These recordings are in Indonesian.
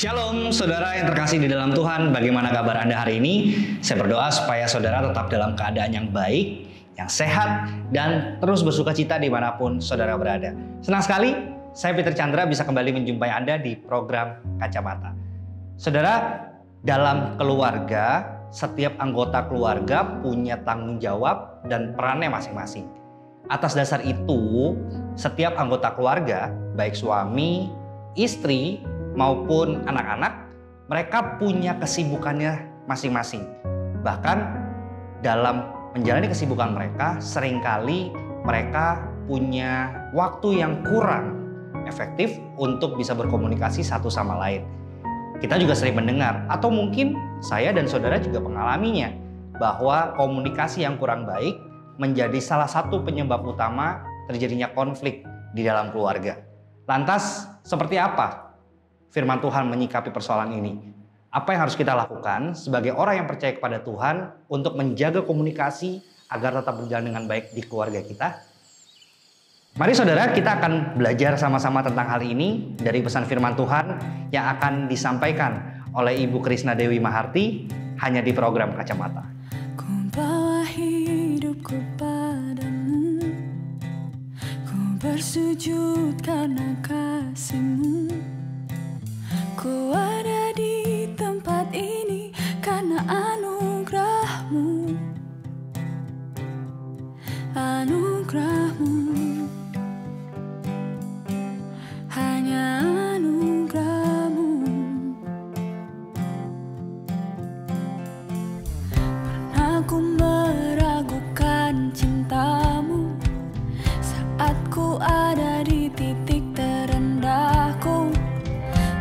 Shalom saudara yang terkasih di dalam Tuhan, bagaimana kabar Anda hari ini? Saya berdoa supaya saudara tetap dalam keadaan yang baik, yang sehat, dan terus bersuka cita dimanapun saudara berada. Senang sekali, saya Peter Chandra bisa kembali menjumpai Anda di program Kacamata. Saudara, dalam keluarga, setiap anggota keluarga punya tanggung jawab dan perannya masing-masing. Atas dasar itu, setiap anggota keluarga, baik suami, istri, maupun anak-anak, mereka punya kesibukannya masing-masing. Bahkan dalam menjalani kesibukan mereka, seringkali mereka punya waktu yang kurang efektif untuk bisa berkomunikasi satu sama lain. Kita juga sering mendengar, atau mungkin saya dan saudara juga mengalaminya, bahwa komunikasi yang kurang baik menjadi salah satu penyebab utama terjadinya konflik di dalam keluarga. Lantas, seperti apa firman Tuhan menyikapi persoalan ini? Apa yang harus kita lakukan sebagai orang yang percaya kepada Tuhan untuk menjaga komunikasi agar tetap berjalan dengan baik di keluarga kita? Mari saudara, kita akan belajar sama-sama tentang hal ini dari pesan firman Tuhan yang akan disampaikan oleh Ibu Krisna Dewi Maharti hanya di program Kacamata. Ku bawa hidupku padamu, ku bersujud karena kasih-Mu. Ku ada di tempat ini karena anugerah-Mu, anugerah-Mu, hanya anugerah-Mu. Pernah ku meragukan cinta-Mu saat ku ada di titik terendahku.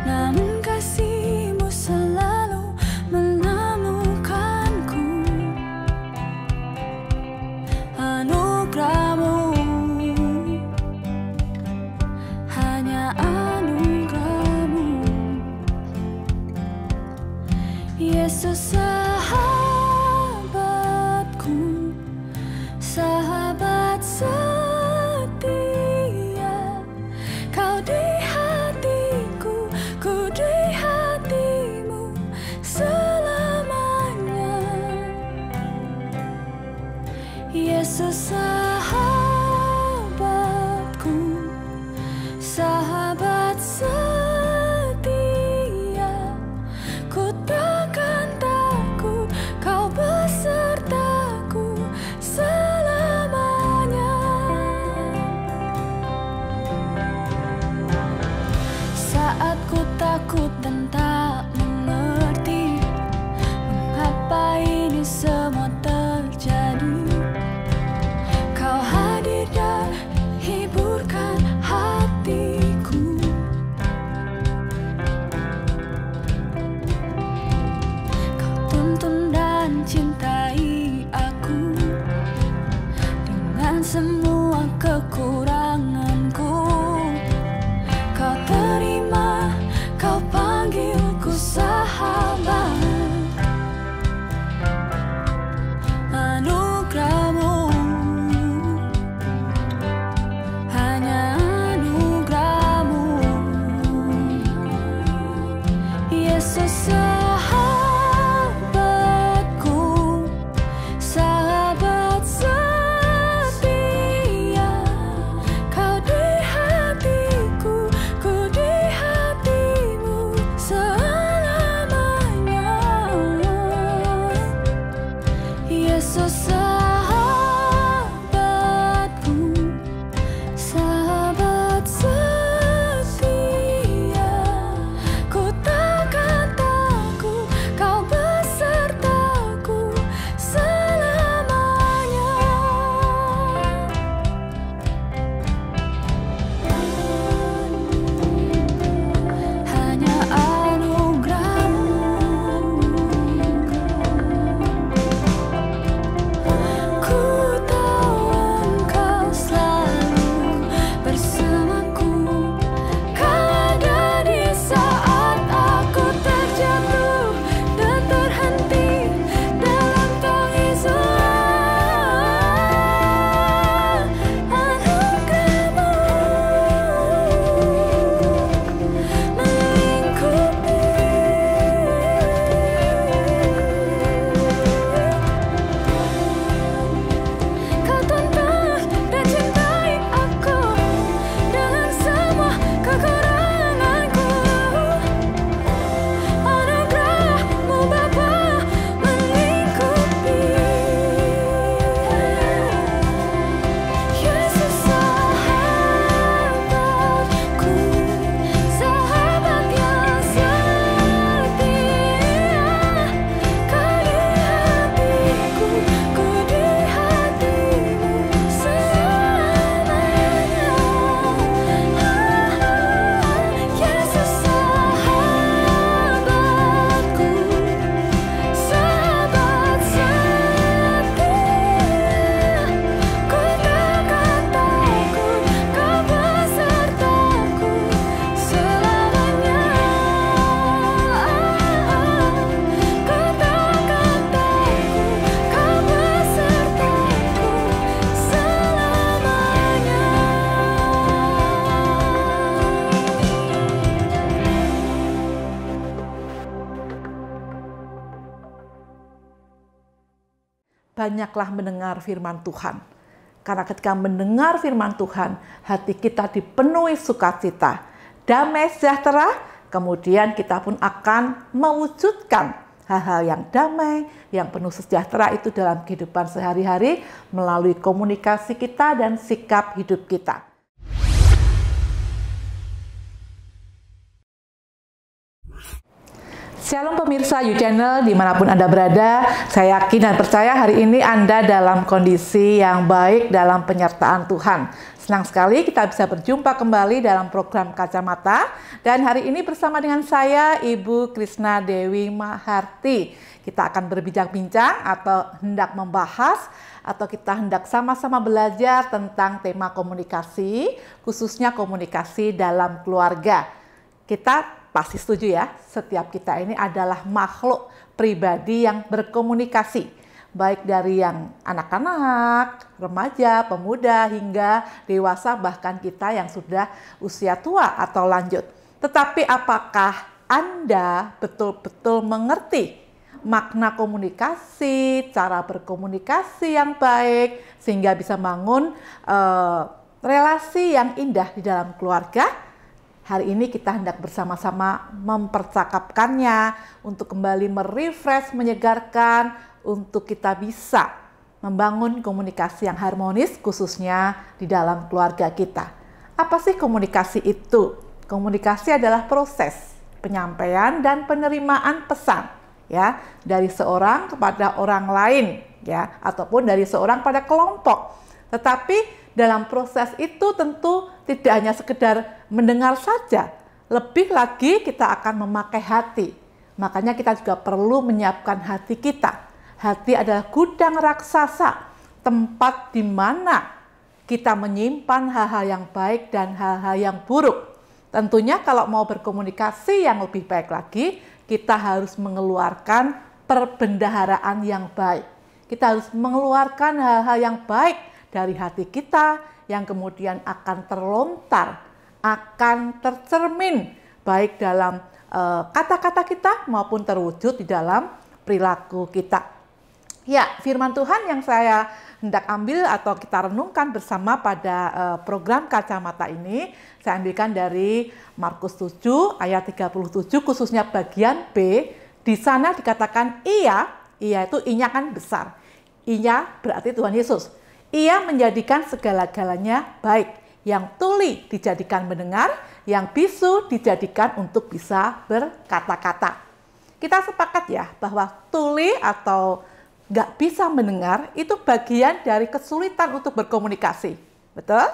Namun kasih-Mu selalu menemukanku, anugerah-Mu, hanya anugerah-Mu. Yesus sahabatku, sahabat setia, Kau di hatiku, ku di hati-Mu selamanya. Yesus sahabatku, sahabat setia, ku takkan takut, Kau besertaku selamanya. Saat ku takut dan tak mengerti mengapa ini semua terjadi, Kau hadir dan hiburkan hatiku. Kau tuntun dan cintai aku dengan semua kekuranganku. Kau terima, Kau panggil banyaklah mendengar firman Tuhan. Karena ketika mendengar firman Tuhan, hati kita dipenuhi sukacita, damai sejahtera, kemudian kita pun akan mewujudkan hal-hal yang damai, yang penuh sejahtera itu dalam kehidupan sehari-hari melalui komunikasi kita dan sikap hidup kita. Shalom pemirsa You Channel dimanapun Anda berada, saya yakin dan percaya hari ini Anda dalam kondisi yang baik dalam penyertaan Tuhan. Senang sekali kita bisa berjumpa kembali dalam program Kacamata, dan hari ini bersama dengan saya Ibu Krisna Dewi Maharti. Kita akan berbincang-bincang atau hendak membahas atau kita hendak sama-sama belajar tentang tema komunikasi, khususnya komunikasi dalam keluarga. Kita pasti setuju ya, setiap kita ini adalah makhluk pribadi yang berkomunikasi. Baik dari yang anak-anak, remaja, pemuda, hingga dewasa, bahkan kita yang sudah usia tua atau lanjut. Tetapi apakah Anda betul-betul mengerti makna komunikasi, cara berkomunikasi yang baik, sehingga bisa bangun relasi yang indah di dalam keluarga? Hari ini kita hendak bersama-sama mempercakapkannya untuk kembali merefresh, menyegarkan, untuk kita bisa membangun komunikasi yang harmonis khususnya di dalam keluarga kita. Apa sih komunikasi itu? Komunikasi adalah proses penyampaian dan penerimaan pesan ya dari seorang kepada orang lain ya, ataupun dari seorang pada kelompok. Tetapi dalam proses itu tentu tidak hanya sekedar mendengar saja, lebih lagi kita akan memakai hati. Makanya kita juga perlu menyiapkan hati kita. Hati adalah gudang raksasa, tempat di mana kita menyimpan hal-hal yang baik dan hal-hal yang buruk. Tentunya kalau mau berkomunikasi yang lebih baik lagi, kita harus mengeluarkan perbendaharaan yang baik. Kita harus mengeluarkan hal-hal yang baik dari hati kita yang kemudian akan terlontar, akan tercermin baik dalam kata-kata kita maupun terwujud di dalam perilaku kita. Ya, firman Tuhan yang saya hendak ambil atau kita renungkan bersama pada program Kacamata ini, saya ambilkan dari Markus 7 ayat 37 khususnya bagian B. Di sana dikatakan ia itu I-nya kan besar. I-nya berarti Tuhan Yesus. Ia menjadikan segala-galanya baik. Yang tuli dijadikan mendengar, yang bisu dijadikan untuk bisa berkata-kata. Kita sepakat ya bahwa tuli atau nggak bisa mendengar itu bagian dari kesulitan untuk berkomunikasi. Betul?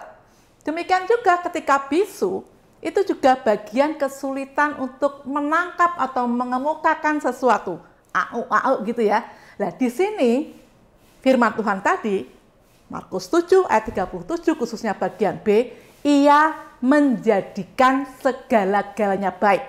Demikian juga ketika bisu, itu juga bagian kesulitan untuk menangkap atau mengemukakan sesuatu. Au gitu ya. Nah di sini firman Tuhan tadi, Markus 7 ayat 37 khususnya bagian B, ia menjadikan segala-galanya baik.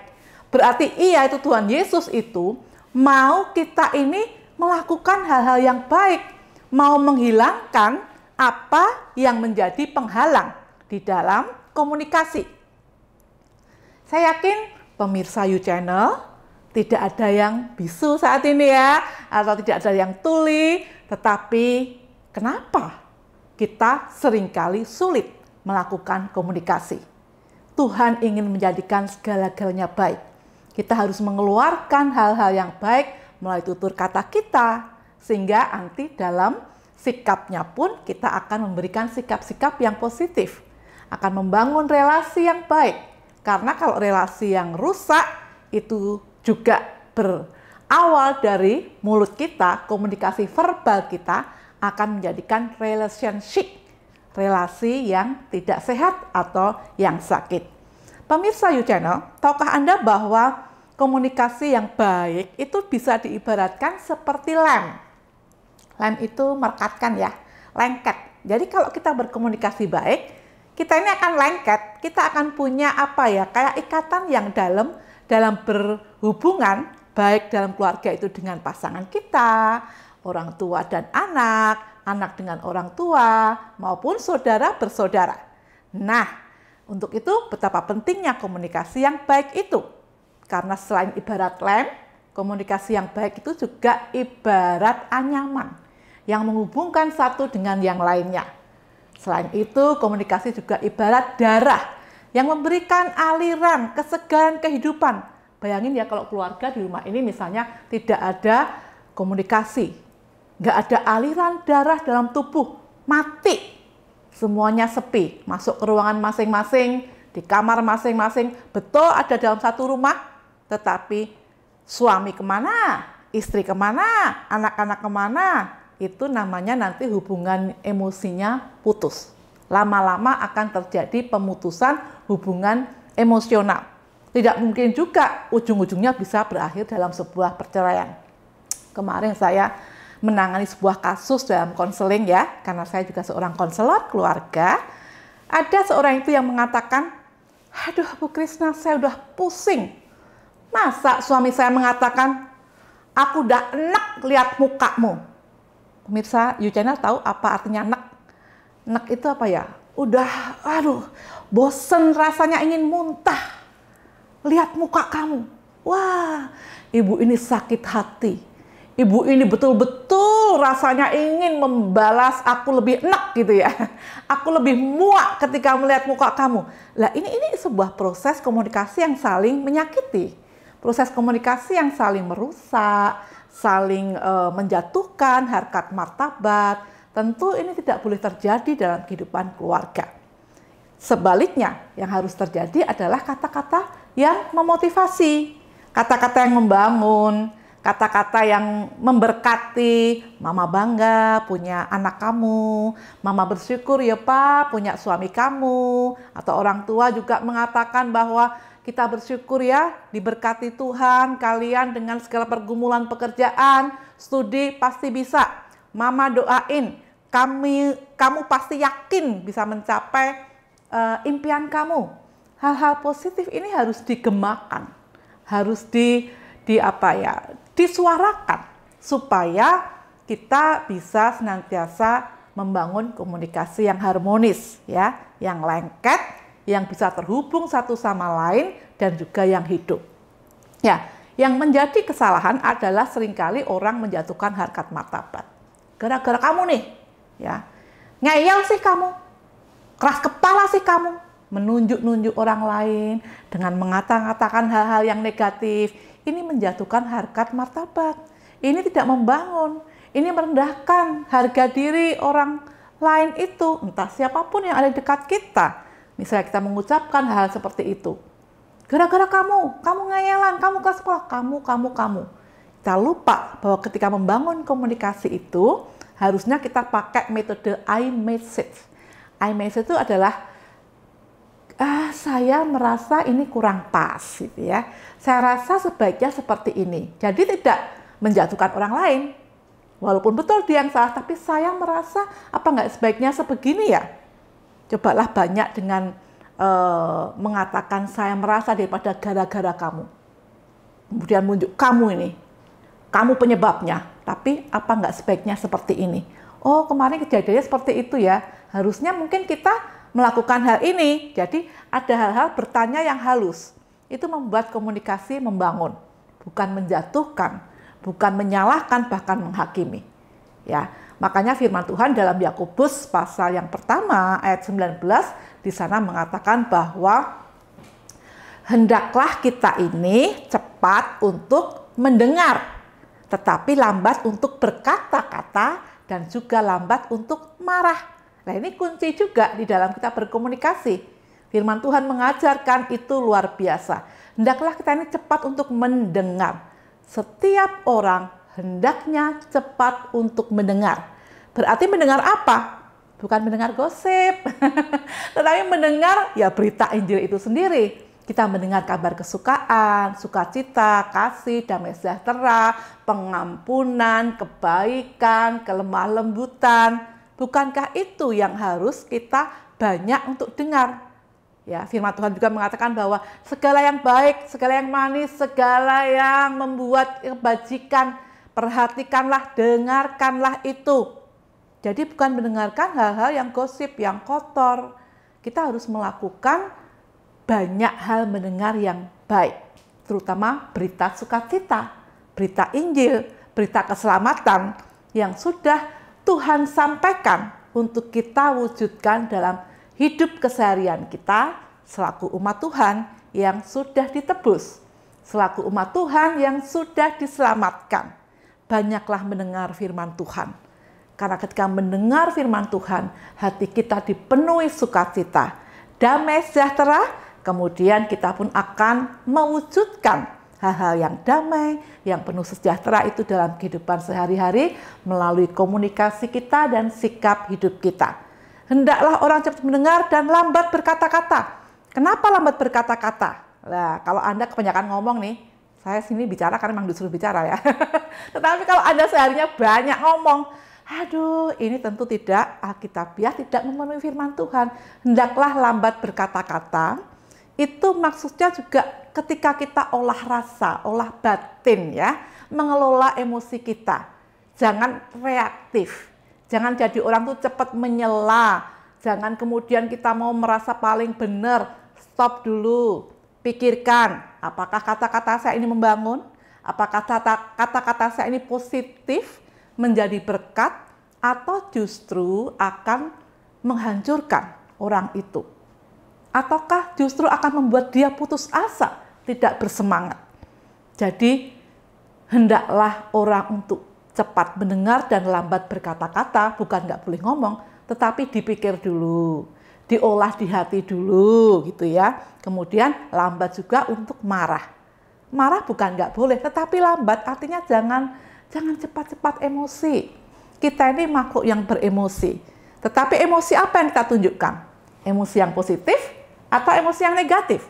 Berarti ia itu Tuhan Yesus itu mau kita ini melakukan hal-hal yang baik, mau menghilangkan apa yang menjadi penghalang di dalam komunikasi. Saya yakin pemirsa You Channel tidak ada yang bisu saat ini ya, atau tidak ada yang tuli, tetapi kenapa kita seringkali sulit melakukan komunikasi? Tuhan ingin menjadikan segala-galanya baik. Kita harus mengeluarkan hal-hal yang baik melalui tutur kata kita, sehingga nanti dalam sikapnya pun kita akan memberikan sikap-sikap yang positif, akan membangun relasi yang baik. Karena kalau relasi yang rusak itu juga berawal dari mulut kita, komunikasi verbal kita akan menjadikan relationship, relasi yang tidak sehat atau yang sakit. Pemirsa You Channel, tahukah Anda bahwa komunikasi yang baik itu bisa diibaratkan seperti lem. Lem itu merekatkan ya, lengket. Jadi kalau kita berkomunikasi baik, kita ini akan lengket, kita akan punya apa ya, kayak ikatan yang dalam berhubungan, baik dalam keluarga itu dengan pasangan kita, orang tua dan anak, anak dengan orang tua, maupun saudara bersaudara. Nah, untuk itu betapa pentingnya komunikasi yang baik itu. Karena selain ibarat lem, komunikasi yang baik itu juga ibarat anyaman. yang menghubungkan satu dengan yang lainnya. Selain itu, komunikasi juga ibarat darah yang memberikan aliran kesegaran kehidupan. Bayangin ya kalau keluarga di rumah ini misalnya tidak ada komunikasi, nggak ada aliran darah dalam tubuh, mati. Semuanya sepi, masuk ke ruangan masing-masing, di kamar masing-masing, betul ada dalam satu rumah, tetapi suami kemana, istri kemana, anak-anak kemana, itu namanya nanti hubungan emosinya putus. Lama-lama akan terjadi pemutusan hubungan emosional. Tidak mungkin juga ujung-ujungnya bisa berakhir dalam sebuah perceraian. Kemarin saya menangani sebuah kasus dalam konseling ya, karena saya juga seorang konselor keluarga. Ada seorang itu yang mengatakan, aduh Bu Krisna, saya udah pusing. Masa suami saya mengatakan, aku udah enek lihat mukamu. Pemirsa YouChannel tahu apa artinya enek? Enek itu apa ya? Udah, aduh, bosen rasanya ingin muntah. Lihat muka kamu. Wah, ibu ini sakit hati. Ibu ini betul-betul rasanya ingin membalas aku lebih enek gitu ya. Aku lebih muak ketika melihat muka kamu. Lah ini sebuah proses komunikasi yang saling menyakiti. Proses komunikasi yang saling merusak, saling menjatuhkan harkat martabat. Tentu ini tidak boleh terjadi dalam kehidupan keluarga. Sebaliknya, yang harus terjadi adalah kata-kata yang memotivasi, kata-kata yang membangun, kata-kata yang memberkati. Mama bangga punya anak kamu, mama bersyukur ya Pak punya suami kamu. Atau orang tua juga mengatakan bahwa kita bersyukur ya diberkati Tuhan, kalian dengan segala pergumulan pekerjaan, studi pasti bisa. Mama doain, kamu pasti yakin bisa mencapai impian kamu. Hal-hal positif ini harus digemakan, harus disuarakan supaya kita bisa senantiasa membangun komunikasi yang harmonis ya, yang lengket, yang bisa terhubung satu sama lain dan juga yang hidup. Ya, yang menjadi kesalahan adalah seringkali orang menjatuhkan harkat martabat. Gara-gara kamu nih, ya. Ngeyel sih kamu. Keras kepala sih kamu. Menunjuk-nunjuk orang lain dengan mengatakan hal-hal yang negatif. Ini menjatuhkan harkat martabat. Ini tidak membangun. Ini merendahkan harga diri orang lain itu, entah siapapun yang ada di dekat kita. Misalnya kita mengucapkan hal seperti itu. Gara-gara kamu ngeyelan, kamu keras kepala, kamu. Kita lupa bahwa ketika membangun komunikasi itu, harusnya kita pakai metode I-message. I-message itu adalah, saya merasa ini kurang pas, gitu ya. Saya rasa sebaiknya seperti ini. Jadi tidak menjatuhkan orang lain. Walaupun betul dia yang salah, tapi saya merasa apa nggak sebaiknya sebegini ya. Cobalah banyak dengan mengatakan saya merasa daripada gara-gara kamu. Kemudian menunjuk kamu ini, kamu penyebabnya. Tapi apa nggak sebaiknya seperti ini? Oh kemarin kejadiannya seperti itu ya. Harusnya mungkin kita melakukan hal ini. Jadi ada hal-hal bertanya yang halus. Itu membuat komunikasi membangun, bukan menjatuhkan, bukan menyalahkan, bahkan menghakimi. Ya. Makanya firman Tuhan dalam Yakobus pasal yang pertama ayat 19 di sana mengatakan bahwa hendaklah kita ini cepat untuk mendengar, tetapi lambat untuk berkata-kata dan juga lambat untuk marah. Nah ini kunci juga di dalam kita berkomunikasi. Firman Tuhan mengajarkan itu luar biasa. Hendaklah kita ini cepat untuk mendengar. Setiap orang hendaknya cepat untuk mendengar. Berarti mendengar apa? Bukan mendengar gosip, tetapi mendengar ya berita Injil itu sendiri. Kita mendengar kabar kesukaan, sukacita, kasih, damai sejahtera, pengampunan, kebaikan, kelemah lembutan. Bukankah itu yang harus kita banyak untuk dengar? Ya, firman Tuhan juga mengatakan bahwa segala yang baik, segala yang manis, segala yang membuat kebajikan, perhatikanlah, dengarkanlah itu. Jadi bukan mendengarkan hal-hal yang gosip, yang kotor. Kita harus melakukan banyak hal mendengar yang baik. Terutama berita sukacita, berita Injil, berita keselamatan yang sudah Tuhan sampaikan untuk kita wujudkan dalam hidup keseharian kita selaku umat Tuhan yang sudah ditebus, selaku umat Tuhan yang sudah diselamatkan. Banyaklah mendengar firman Tuhan. Karena ketika mendengar firman Tuhan, hati kita dipenuhi sukacita, damai sejahtera, kemudian kita pun akan mewujudkan hal-hal yang damai, yang penuh sejahtera itu dalam kehidupan sehari-hari melalui komunikasi kita dan sikap hidup kita. Hendaklah orang cepat mendengar dan lambat berkata-kata. Kenapa lambat berkata-kata? Nah, kalau Anda kebanyakan ngomong nih, saya sini bicara karena memang disuruh bicara ya. Tetapi kalau Anda seharinya banyak ngomong, aduh, ini tentu tidak alkitabiah, tidak memenuhi firman Tuhan. Hendaklah lambat berkata-kata. Itu maksudnya juga ketika kita olah rasa, olah batin ya, mengelola emosi kita. Jangan reaktif. Jangan jadi orang tuh cepat menyela. Jangan kemudian kita mau merasa paling benar. Stop dulu. Pikirkan, apakah kata-kata saya ini membangun? Apakah kata-kata saya ini positif? Menjadi berkat atau justru akan menghancurkan orang itu? Ataukah justru akan membuat dia putus asa, tidak bersemangat? Jadi hendaklah orang untuk cepat mendengar dan lambat berkata-kata, bukan nggak boleh ngomong, tetapi dipikir dulu, diolah di hati dulu gitu ya. Kemudian lambat juga untuk marah. Marah bukan nggak boleh, tetapi lambat artinya jangan cepat-cepat emosi. Kita ini makhluk yang beremosi. Tetapi emosi apa yang kita tunjukkan? Emosi yang positif atau emosi yang negatif?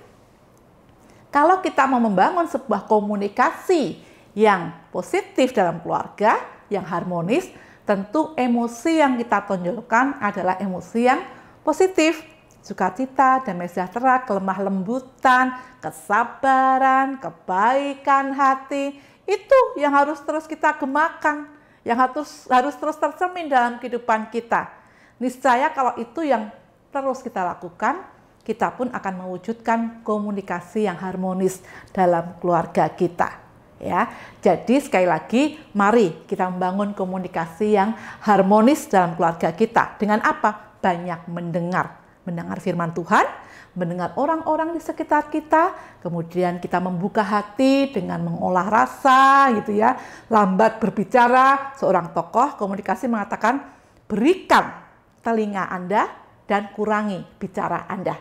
Kalau kita mau membangun sebuah komunikasi yang positif dalam keluarga, yang harmonis, tentu emosi yang kita tonjolkan adalah emosi yang positif. Sukacita, damai sejahtera, kelemah lembutan, kesabaran, kebaikan hati, itu yang harus terus kita gemakan, yang harus terus tercermin dalam kehidupan kita. Niscaya kalau itu yang terus kita lakukan, kita pun akan mewujudkan komunikasi yang harmonis dalam keluarga kita. Ya, jadi sekali lagi, mari kita membangun komunikasi yang harmonis dalam keluarga kita. Dengan apa? Banyak mendengar firman Tuhan, mendengar orang-orang di sekitar kita, kemudian kita membuka hati dengan mengolah rasa, gitu ya. Lambat berbicara, seorang tokoh komunikasi mengatakan, berikan telinga Anda dan kurangi bicara Anda.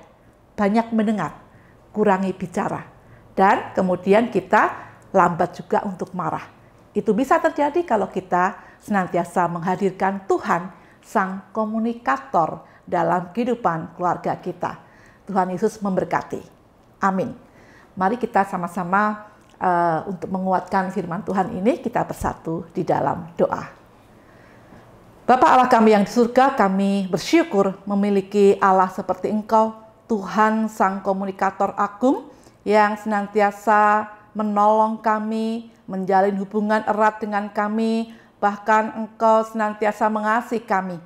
Banyak mendengar, kurangi bicara. Dan kemudian kita lambat juga untuk marah. Itu bisa terjadi kalau kita senantiasa menghadirkan Tuhan, sang komunikator dalam kehidupan keluarga kita. Tuhan Yesus memberkati. Amin. Mari kita sama-sama untuk menguatkan firman Tuhan ini, kita bersatu di dalam doa. Bapa Allah kami yang di surga, kami bersyukur memiliki Allah seperti Engkau, Tuhan sang komunikator agung yang senantiasa menolong kami, menjalin hubungan erat dengan kami, bahkan Engkau senantiasa mengasihi kami.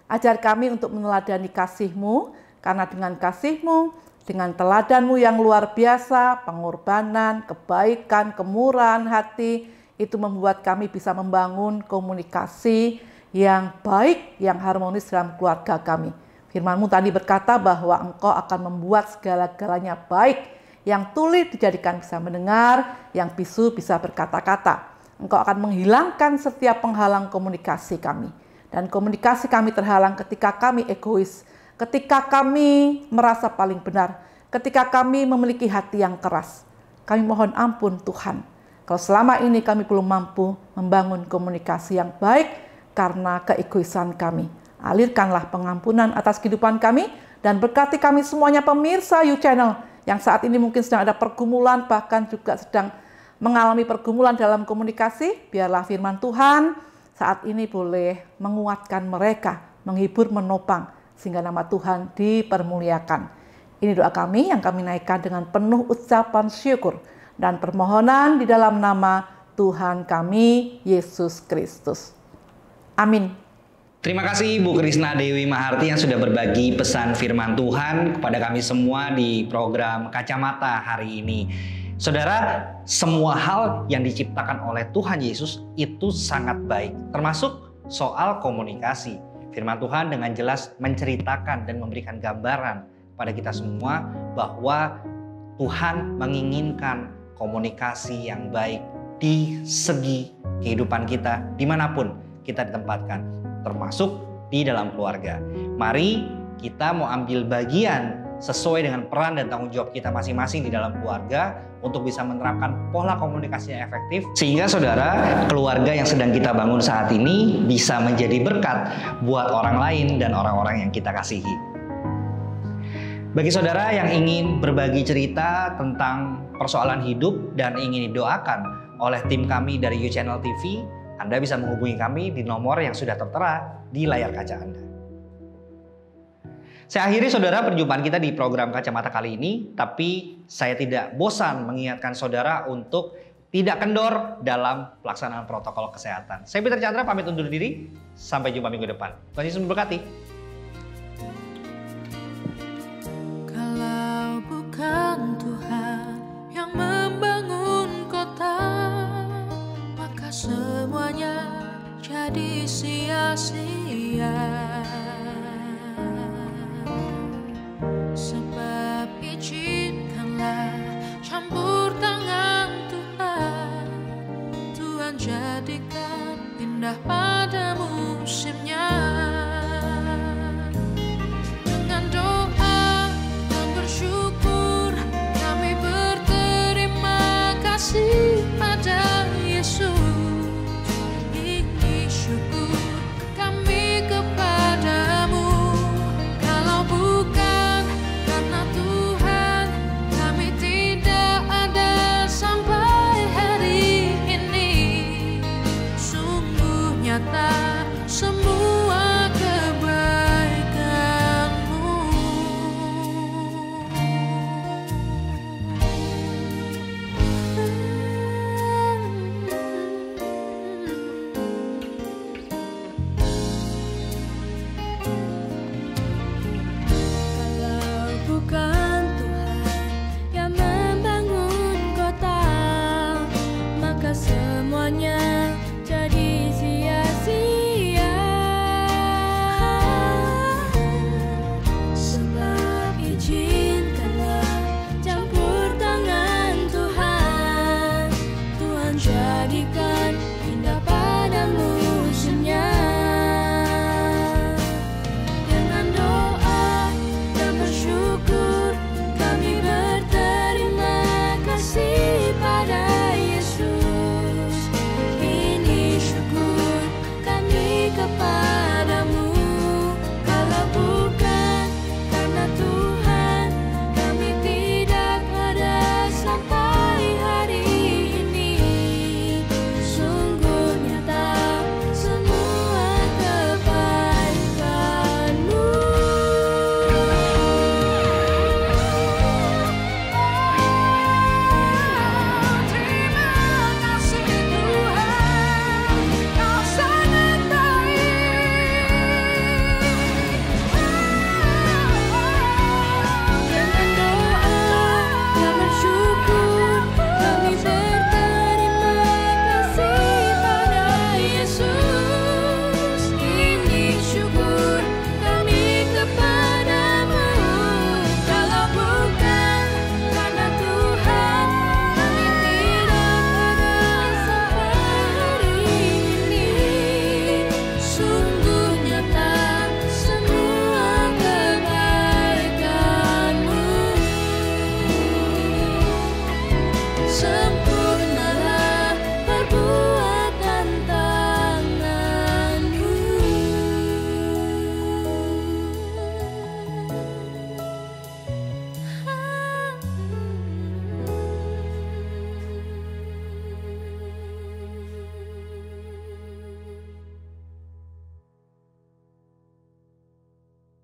Ajar kami untuk meneladani kasih-Mu, karena dengan kasih-Mu, dengan teladan-Mu yang luar biasa, pengorbanan, kebaikan, kemurahan hati, itu membuat kami bisa membangun komunikasi yang baik, yang harmonis dalam keluarga kami. Firman-Mu tadi berkata bahwa Engkau akan membuat segala-galanya baik, yang tuli dijadikan bisa mendengar, yang bisu bisa berkata-kata. Engkau akan menghilangkan setiap penghalang komunikasi kami. Dan komunikasi kami terhalang ketika kami egois, ketika kami merasa paling benar, ketika kami memiliki hati yang keras. Kami mohon ampun Tuhan, kalau selama ini kami belum mampu membangun komunikasi yang baik karena keegoisan kami. Alirkanlah pengampunan atas kehidupan kami dan berkati kami semuanya pemirsa You Channel yang saat ini mungkin sedang ada pergumulan, bahkan juga sedang mengalami pergumulan dalam komunikasi. Biarlah firman Tuhan saat ini boleh menguatkan mereka, menghibur, menopang, sehingga nama Tuhan dipermuliakan. Ini doa kami yang kami naikkan dengan penuh ucapan syukur dan permohonan di dalam nama Tuhan kami, Yesus Kristus. Amin. Terima kasih Bu Krisna Dewi Maharti yang sudah berbagi pesan firman Tuhan kepada kami semua di program Kacamata hari ini. Saudara, semua hal yang diciptakan oleh Tuhan Yesus itu sangat baik, termasuk soal komunikasi. Firman Tuhan dengan jelas menceritakan dan memberikan gambaran pada kita semua bahwa Tuhan menginginkan komunikasi yang baik di segi kehidupan kita dimanapun kita ditempatkan, termasuk di dalam keluarga. Mari kita mau ambil bagian sesuai dengan peran dan tanggung jawab kita masing-masing di dalam keluarga untuk bisa menerapkan pola komunikasi yang efektif sehingga saudara, keluarga yang sedang kita bangun saat ini bisa menjadi berkat buat orang lain dan orang-orang yang kita kasihi. Bagi saudara yang ingin berbagi cerita tentang persoalan hidup dan ingin didoakan oleh tim kami dari YouChannel TV, Anda bisa menghubungi kami di nomor yang sudah tertera di layar kaca Anda. Saya akhiri saudara perjumpaan kita di program Kacamata kali ini, tapi saya tidak bosan mengingatkan saudara untuk tidak kendor dalam pelaksanaan protokol kesehatan. Saya Peter Chandra pamit undur diri, sampai jumpa minggu depan. Tuhan Yesus memberkati. Kalau bukan Tuhan yang membangun kota, maka semuanya jadi sia-sia.